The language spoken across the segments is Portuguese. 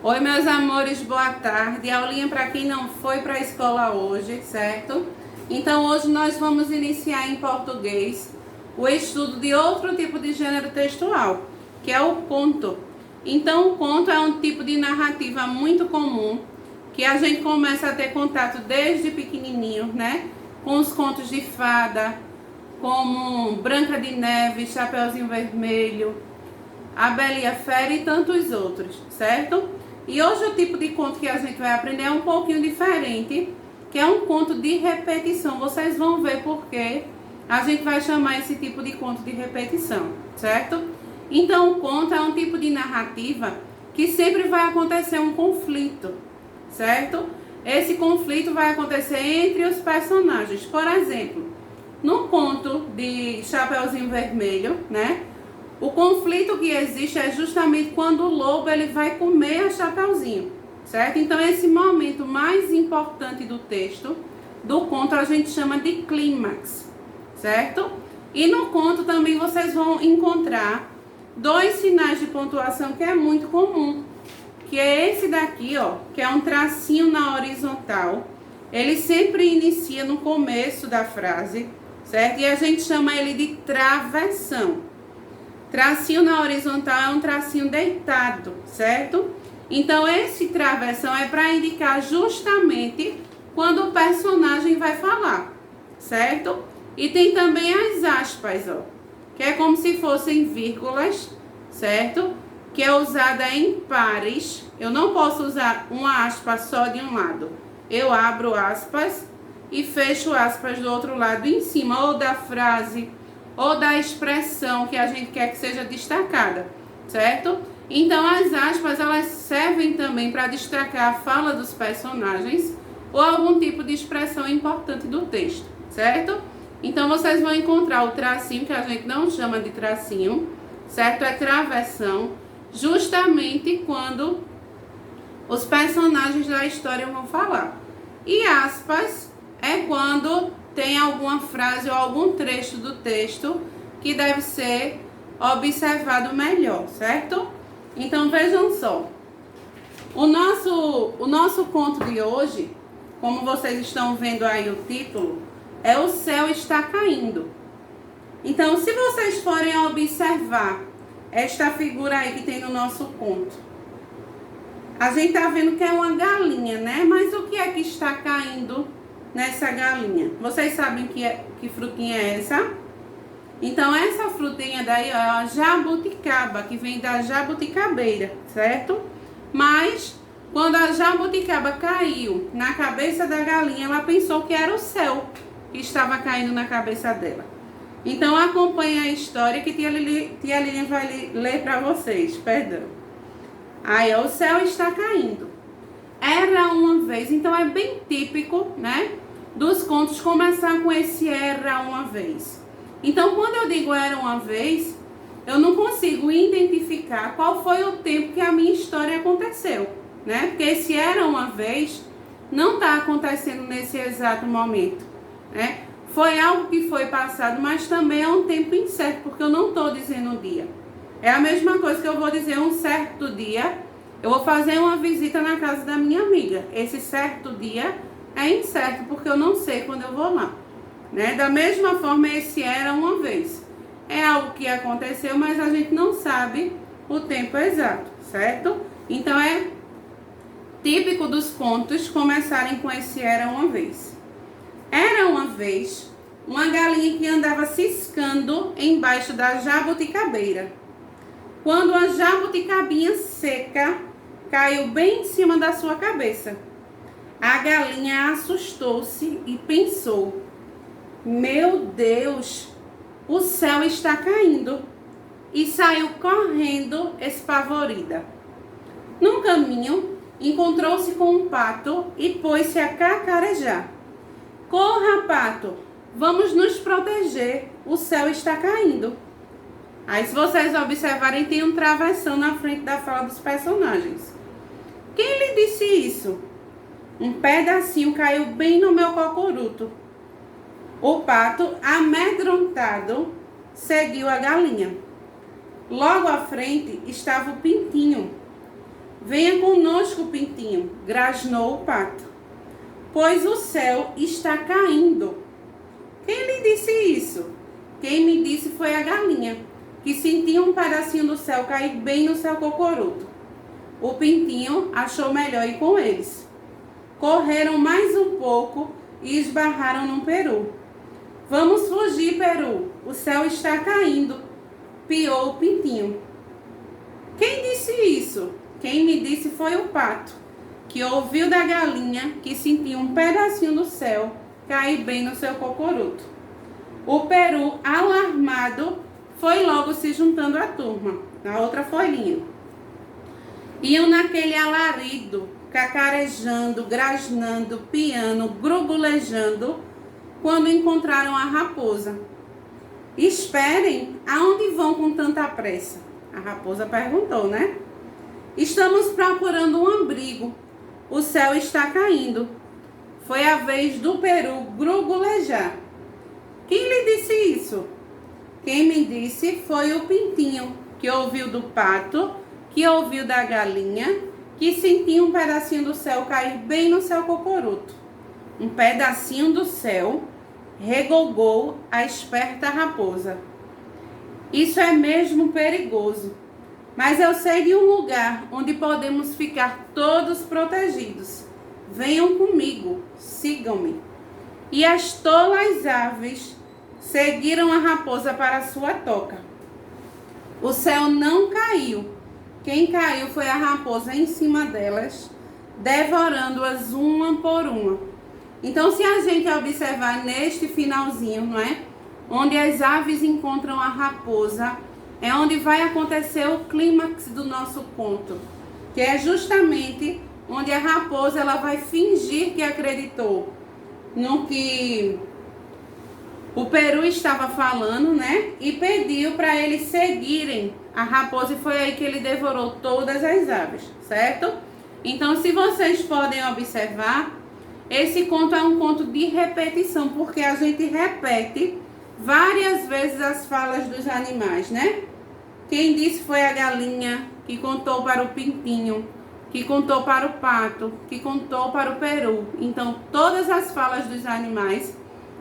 Oi, meus amores, boa tarde. Aulinha para quem não foi para a escola hoje, certo? Então, hoje nós vamos iniciar em português o estudo de outro tipo de gênero textual, que é o conto. Então, o conto é um tipo de narrativa muito comum, que a gente começa a ter contato desde pequenininho, né? Com os contos de fada, como Branca de Neve, Chapeuzinho Vermelho, A Bela e a Fera e tantos outros, certo? E hoje o tipo de conto que a gente vai aprender é um pouquinho diferente, que é um conto de repetição. Vocês vão ver por que a gente vai chamar esse tipo de conto de repetição, certo? Então, o conto é um tipo de narrativa que sempre vai acontecer um conflito, certo? Esse conflito vai acontecer entre os personagens. Por exemplo, no conto de Chapeuzinho Vermelho, né? O conflito que existe é justamente quando o lobo ele vai comer a Chapeuzinho, certo? Então, esse momento mais importante do texto, do conto, a gente chama de clímax, certo? E no conto também vocês vão encontrar dois sinais de pontuação que é muito comum, que é esse daqui, ó, que é um tracinho na horizontal. Ele sempre inicia no começo da frase, certo? E a gente chama ele de travessão. Tracinho na horizontal é um tracinho deitado, certo? Então, esse travessão é para indicar justamente quando o personagem vai falar, certo? E tem também as aspas, ó, que é como se fossem vírgulas, certo? Que é usada em pares. Eu não posso usar uma aspa só de um lado. Eu abro aspas e fecho aspas do outro lado em cima, ou da frase, ou da expressão que a gente quer que seja destacada, certo? Então, as aspas, elas servem também para destacar a fala dos personagens ou algum tipo de expressão importante do texto, certo? Então, vocês vão encontrar o tracinho, que a gente não chama de tracinho, certo? É travessão, justamente quando os personagens da história vão falar. E aspas é quando tem alguma frase ou algum trecho do texto que deve ser observado melhor, certo? Então, vejam só. O nosso conto de hoje, como vocês estão vendo aí o título, é O Céu Está Caindo. Então, se vocês forem observar esta figura aí que tem no nosso conto, a gente tá vendo que é uma galinha, né? Mas o que é que está caindo nessa galinha? Vocês sabem que frutinha é essa? Então, essa frutinha daí ó, é a jabuticaba, que vem da jabuticabeira, certo? Mas, quando a jabuticaba caiu na cabeça da galinha, ela pensou que era o céu que estava caindo na cabeça dela. Então, acompanhe a história que tia Lilian vai ler para vocês, perdão. Aí, ó, o céu está caindo. Era uma vez, então é bem típico, né, dos contos começar com esse era uma vez. Então, quando eu digo era uma vez, eu não consigo identificar qual foi o tempo que a minha história aconteceu, né? Porque esse era uma vez não está acontecendo nesse exato momento, né? Foi algo que foi passado, mas também é um tempo incerto, porque eu não estou dizendo o dia. É a mesma coisa que eu vou dizer um certo dia, eu vou fazer uma visita na casa da minha amiga. Esse certo dia é incerto, porque eu não sei quando eu vou lá, né? Da mesma forma, esse era uma vez. É algo que aconteceu, mas a gente não sabe o tempo exato, certo? Então, é típico dos contos começarem com esse era uma vez. Era uma vez uma galinha que andava ciscando embaixo da jabuticabeira, quando a jabuticabinha seca caiu bem em cima da sua cabeça. A galinha assustou-se e pensou: meu Deus, o céu está caindo. E saiu correndo espavorida. No caminho, encontrou-se com um pato e pôs-se a cacarejar. Corra, pato, vamos nos proteger, o céu está caindo. Aí, se vocês observarem, tem um travessão na frente da fala dos personagens. Quem lhe disse isso? Um pedacinho caiu bem no meu cocoruto. O pato, amedrontado, seguiu a galinha. Logo à frente estava o pintinho. Venha conosco, pintinho, grasnou o pato, pois o céu está caindo. Quem lhe disse isso? Quem me disse foi a galinha, que sentia um pedacinho do céu cair bem no seu cocoruto. O pintinho achou melhor ir com eles. Correram mais um pouco e esbarraram num peru. Vamos fugir, peru, o céu está caindo, piou o pintinho. Quem disse isso? Quem me disse foi o pato, que ouviu da galinha que sentia um pedacinho do céu cair bem no seu cocoruto. O peru, alarmado, foi logo se juntando à turma, na outra folhinha. Iam naquele alarido, cacarejando, grasnando, piando, grugulejando, quando encontraram a raposa. Esperem, aonde vão com tanta pressa? A raposa perguntou, né? Estamos procurando um abrigo. O céu está caindo. Foi a vez do peru grugulejar. Quem lhe disse isso? Quem me disse foi o pintinho, que ouviu do pato, que ouviu da galinha, que sentia um pedacinho do céu cair bem no seu cocoruto. Um pedacinho do céu, regogou a esperta raposa. Isso é mesmo perigoso, mas eu sei de um lugar onde podemos ficar todos protegidos. Venham comigo, sigam-me. E as tolas aves seguiram a raposa para sua toca. O céu não caiu. Quem caiu foi a raposa em cima delas, devorando-as uma por uma. Então, se a gente observar neste finalzinho, não é? Onde as aves encontram a raposa, é onde vai acontecer o clímax do nosso conto, que é justamente onde a raposa ela vai fingir que acreditou no que o peru estava falando, né? E pediu para eles seguirem a raposa, e foi aí que ele devorou todas as aves, certo? Então, se vocês podem observar, esse conto é um conto de repetição, porque a gente repete várias vezes as falas dos animais, né? Quem disse foi a galinha, que contou para o pintinho, que contou para o pato, que contou para o peru. Então, todas as falas dos animais,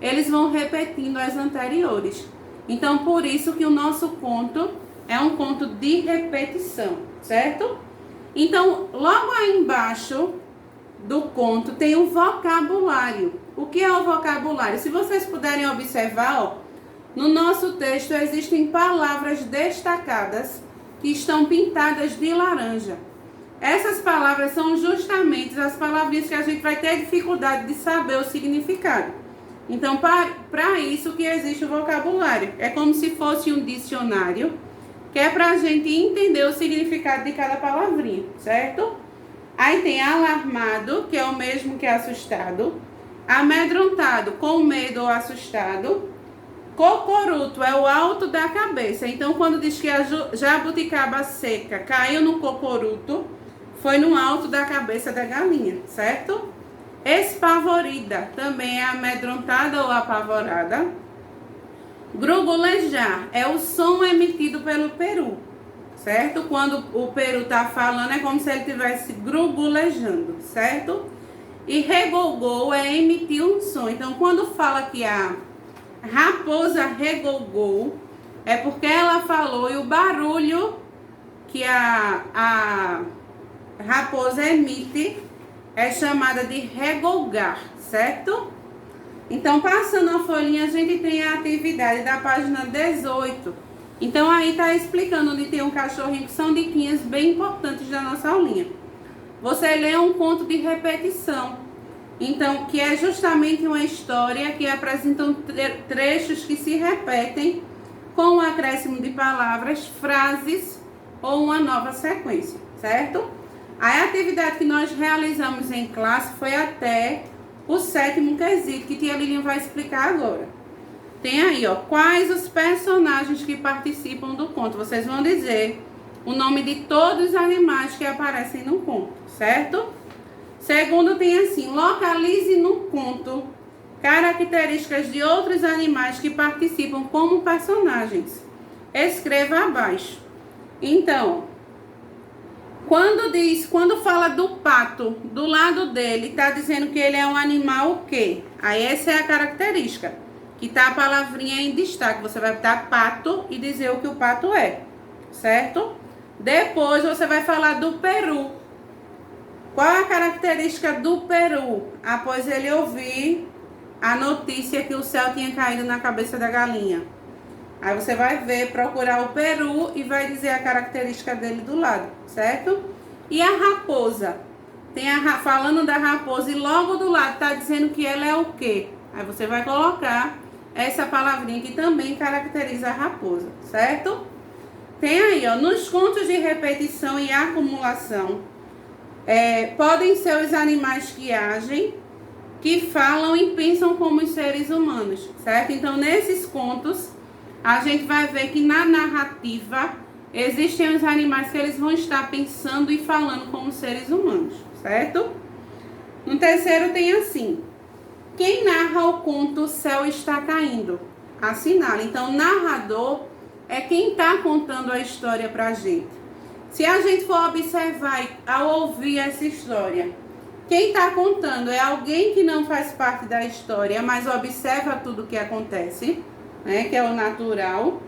eles vão repetindo as anteriores. Então, por isso que o nosso conto é um conto de repetição, certo? Então, logo aí embaixo do conto tem um vocabulário. O que é o vocabulário? Se vocês puderem observar, ó, no nosso texto existem palavras destacadas que estão pintadas de laranja. Essas palavras são justamente as palavrinhas que a gente vai ter dificuldade de saber o significado. Então, para isso que existe o vocabulário. É como se fosse um dicionário, que é para a gente entender o significado de cada palavrinha, certo? Aí tem alarmado, que é o mesmo que assustado. Amedrontado, com medo ou assustado. Cocoruto é o alto da cabeça. Então, quando diz que a jabuticaba seca caiu no cocoruto, foi no alto da cabeça da galinha, certo? Espavorida também é amedrontada ou apavorada. Grugulejar é o som emitido pelo peru, certo? Quando o peru está falando, é como se ele estivesse grugulejando, certo? E regogou é emitir um som. Então, quando fala que a raposa regogou, é porque ela falou e o barulho que a raposa emite é chamada de regolgar, certo? Então, passando a folhinha, a gente tem a atividade da página 18. Então, aí está explicando onde tem um cachorrinho, que são diquinhas bem importantes da nossa aulinha. Você lê um conto de repetição. Então, que é justamente uma história que apresenta trechos que se repetem com o acréscimo de palavras, frases ou uma nova sequência, certo? A atividade que nós realizamos em classe foi até o 7º quesito, que tia Lilian vai explicar agora. Tem aí, ó, quais os personagens que participam do conto. Vocês vão dizer o nome de todos os animais que aparecem no conto, certo? Segundo, tem assim, localize no conto características de outros animais que participam como personagens. Escreva abaixo. Então, Quando fala do pato, do lado dele, tá dizendo que ele é um animal o quê? Aí essa é a característica, que tá a palavrinha em destaque. Você vai botar pato e dizer o que o pato é, certo? Depois você vai falar do peru. Qual é a característica do peru? Após ele ouvir a notícia que o céu tinha caído na cabeça da galinha. Aí você vai ver, procurar o peru e vai dizer a característica dele do lado, certo? E a raposa? Falando da raposa e logo do lado tá dizendo que ela é o quê? Aí você vai colocar essa palavrinha que também caracteriza a raposa, certo? Tem aí, ó, nos contos de repetição e acumulação, podem ser os animais que agem, que falam e pensam como os seres humanos, certo? Então, nesses contos, a gente vai ver que na narrativa existem os animais que eles vão estar pensando e falando como seres humanos, certo? No terceiro tem assim: quem narra o conto O Céu Está Caindo? Assinala. Então, narrador é quem está contando a história pra gente. Se a gente for observar ao ouvir essa história, quem está contando é alguém que não faz parte da história, mas observa tudo o que acontece, né, que é o natural.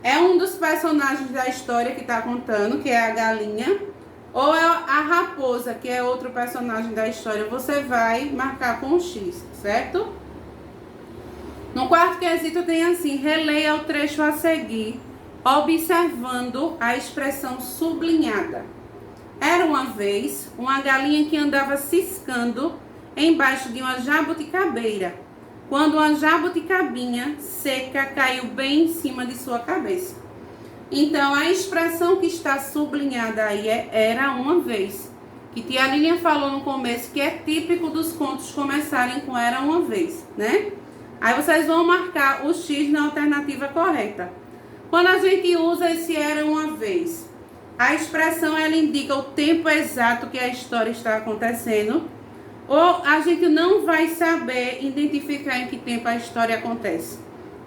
É um dos personagens da história que está contando, que é a galinha, ou é a raposa, que é outro personagem da história. Você vai marcar com um X, certo? No quarto quesito tem assim: releia o trecho a seguir, observando a expressão sublinhada. Era uma vez uma galinha que andava ciscando embaixo de uma jabuticabeira, quando uma jabuticabinha seca caiu bem em cima de sua cabeça. Então, a expressão que está sublinhada aí é era uma vez, que tia Línia falou no começo que é típico dos contos começarem com era uma vez, né? Aí vocês vão marcar o X na alternativa correta. Quando a gente usa esse era uma vez, a expressão ela indica o tempo exato que a história está acontecendo, ou a gente não vai saber identificar em que tempo a história acontece,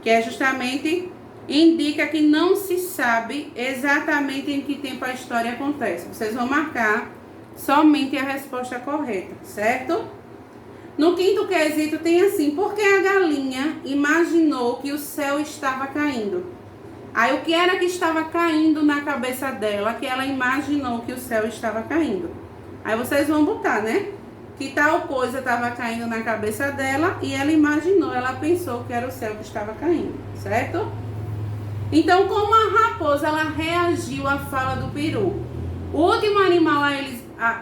que é justamente indica que não se sabe exatamente em que tempo a história acontece. Vocês vão marcar somente a resposta correta, certo? No quinto quesito tem assim: por que a galinha imaginou que o céu estava caindo? Aí o que era que estava caindo na cabeça dela, que ela imaginou que o céu estava caindo? Aí vocês vão botar, né? Que tal coisa estava caindo na cabeça dela e ela imaginou, ela pensou que era o céu que estava caindo, certo? Então, como a raposa ela reagiu à fala do peru? O último animal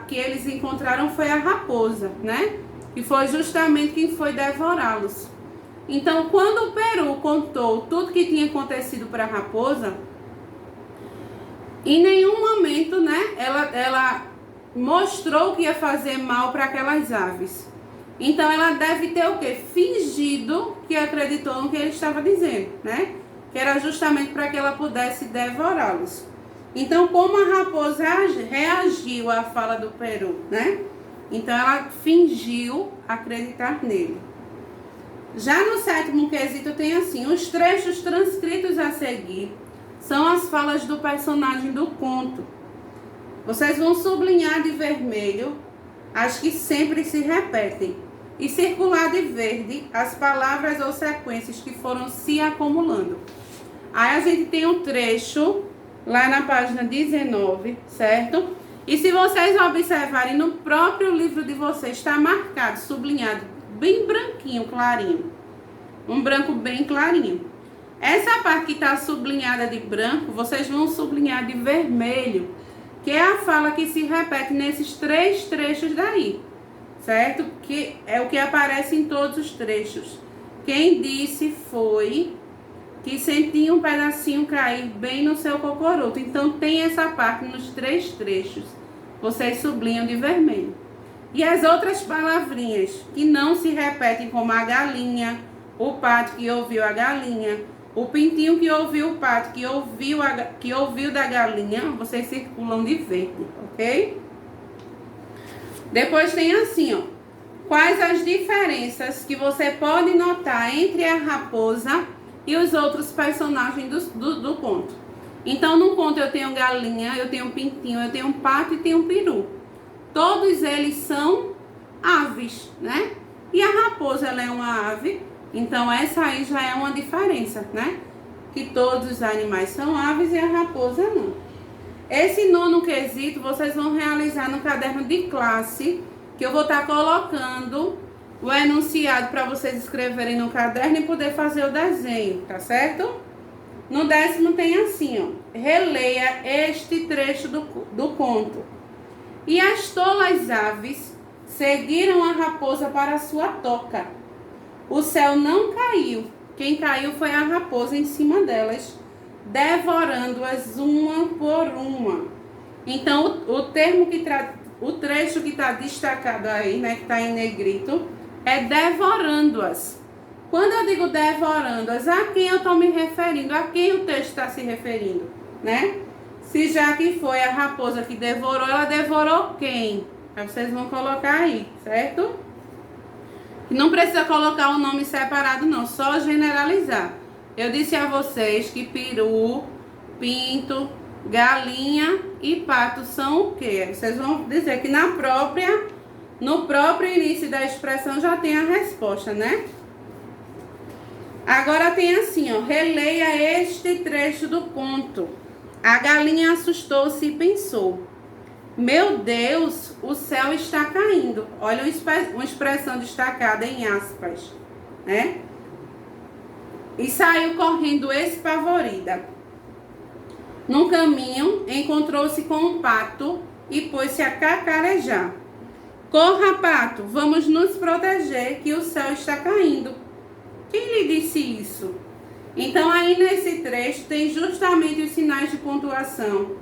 que eles encontraram foi a raposa, né? Que foi justamente quem foi devorá-los. Então, quando o peru contou tudo que tinha acontecido para a raposa, em nenhum momento, né, ela mostrou que ia fazer mal para aquelas aves. Então, ela deve ter o quê? Fingido que acreditou no que ele estava dizendo, né? Que era justamente para que ela pudesse devorá-los. Então, como a raposa reagiu à fala do peru, né? Então, ela fingiu acreditar nele. Já no sétimo quesito tem assim: os trechos transcritos a seguir são as falas do personagem do conto. Vocês vão sublinhar de vermelho as que sempre se repetem e circular de verde as palavras ou sequências que foram se acumulando. Aí a gente tem um trecho lá na página 19, certo? E se vocês observarem, no próprio livro de vocês está marcado, sublinhado, bem branquinho, clarinho. Um branco bem clarinho. Essa parte que está sublinhada de branco, vocês vão sublinhar de vermelho, que é a fala que se repete nesses três trechos daí, certo? Que é o que aparece em todos os trechos. Quem disse foi que sentia um pedacinho cair bem no seu cocoroto. Então tem essa parte nos três trechos. Vocês sublinham de vermelho. E as outras palavrinhas que não se repetem, como a galinha, o pato que ouviu a galinha, o pintinho que ouviu o pato, que ouviu da galinha, vocês circulam de verde, ok? Depois tem assim, ó: quais as diferenças que você pode notar entre a raposa e os outros personagens do conto? Então, no conto eu tenho galinha, eu tenho pintinho, eu tenho pato e tenho peru. Todos eles são aves, né? E a raposa, ela é uma ave, então essa aí já é uma diferença, né? Que todos os animais são aves e a raposa não. Esse nono quesito vocês vão realizar no caderno de classe, que eu vou estar colocando o enunciado para vocês escreverem no caderno e poder fazer o desenho, tá certo? No 10º tem assim, ó, releia este trecho do conto. E as tolas aves seguiram a raposa para sua toca. O céu não caiu. Quem caiu foi a raposa em cima delas, devorando-as uma por uma. Então, o trecho que está destacado aí, né, que está em negrito, é devorando-as. Quando eu digo devorando-as, a quem eu estou me referindo? A quem o texto está se referindo, né? Se já que foi a raposa que devorou, ela devorou quem? Aí vocês vão colocar aí, certo? Não precisa colocar o nome separado não, só generalizar. Eu disse a vocês que peru, pinto, galinha e pato são o quê? Vocês vão dizer que no próprio início da expressão já tem a resposta, né? Agora tem assim, ó, releia este trecho do conto. A galinha assustou-se e pensou: meu Deus, o céu está caindo. Olha uma expressão destacada em aspas, né? E saiu correndo espavorida. No caminho, encontrou-se com um pato e pôs-se a cacarejar. Corra, pato, vamos nos proteger que o céu está caindo. Quem lhe disse isso? Então aí nesse trecho tem justamente os sinais de pontuação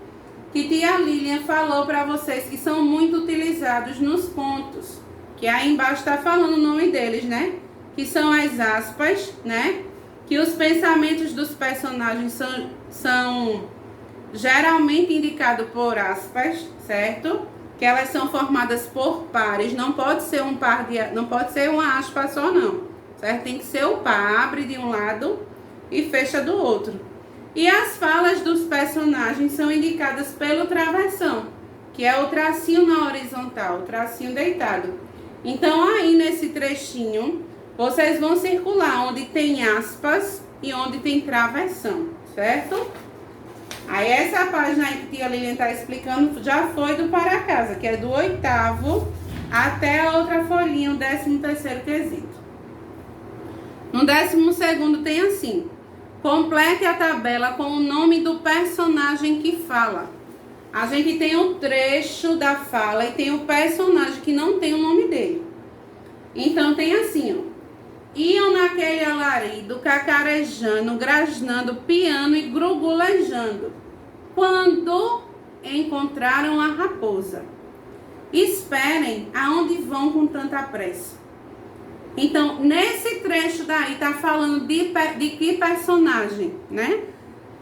que tia Lilian falou para vocês, que são muito utilizados nos contos, que aí embaixo está falando o nome deles, né? Que são as aspas, né? Que os pensamentos dos personagens são geralmente indicados por aspas, certo? Que elas são formadas por pares, não pode ser um par de, não pode ser uma aspa só não, certo? Tem que ser o par, abre de um lado e fecha do outro. E as falas dos personagens são indicadas pelo travessão, que é o tracinho na horizontal, o tracinho deitado. Então aí nesse trechinho, vocês vão circular onde tem aspas e onde tem travessão, certo? Aí essa página aí que tia Lilian está explicando já foi do para casa, que é do 8º até a outra folhinha, o 13º quesito. No 12º tem assim: complete a tabela com o nome do personagem que fala. A gente tem um trecho da fala e tem o personagem que não tem o nome dele. Então tem assim, ó: iam naquele alarido, cacarejando, grasnando, piando e grugulejando, quando encontraram a raposa. Esperem, aonde vão com tanta pressa? Então, nesse trecho daí, tá falando de que personagem, né?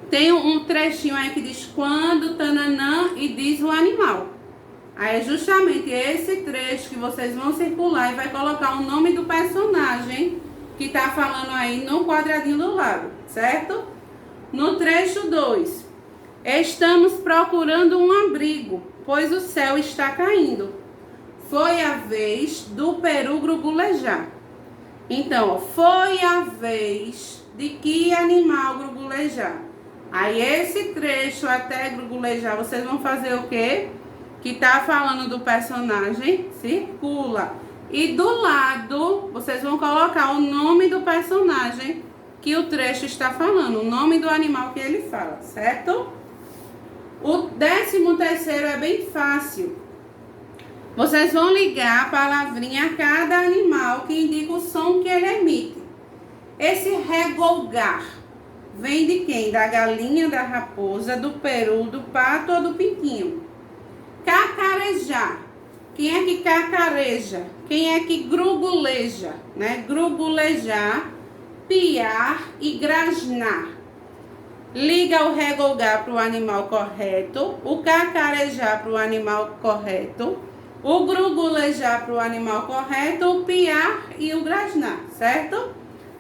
Tem um trechinho aí que diz quando, tananã, e diz o animal. Aí é justamente esse trecho que vocês vão circular e vai colocar o nome do personagem que tá falando aí no quadradinho do lado, certo? No trecho 2, estamos procurando um abrigo, pois o céu está caindo. Foi a vez do peru grugulejar. Então, ó, foi a vez de que animal grugulejar? Aí esse trecho até grugulejar, vocês vão fazer o quê? Que tá falando do personagem, circula. E do lado, vocês vão colocar o nome do personagem que o trecho está falando, o nome do animal que ele fala, certo? O 13º é bem fácil. Vocês vão ligar a palavrinha a cada animal que indica o som que ele emite. Esse regolgar vem de quem? Da galinha, da raposa, do peru, do pato ou do pintinho? Cacarejar. Quem é que cacareja? Quem é que gruguleja? Né? Grugulejar, piar e grasnar. Liga o regolgar para o animal correto, o cacarejar para o animal correto, o grugulejar para o animal correto, o piar e o grasnar, certo?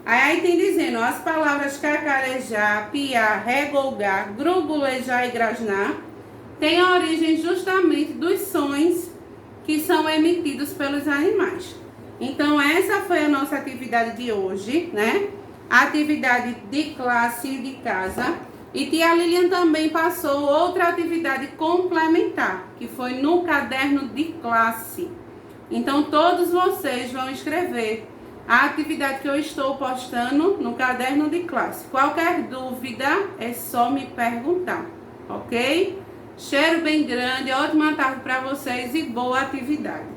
Aí tem dizendo, ó, as palavras cacarejar, piar, regolgar, grugulejar e grasnar têm origem justamente dos sons que são emitidos pelos animais. Então, essa foi a nossa atividade de hoje, né? A atividade de classe e de casa. E tia Lilian também passou outra atividade complementar, que foi no caderno de classe. Então, todos vocês vão escrever a atividade que eu estou postando no caderno de classe. Qualquer dúvida, é só me perguntar, ok? Cheiro bem grande, ótima tarde para vocês e boa atividade.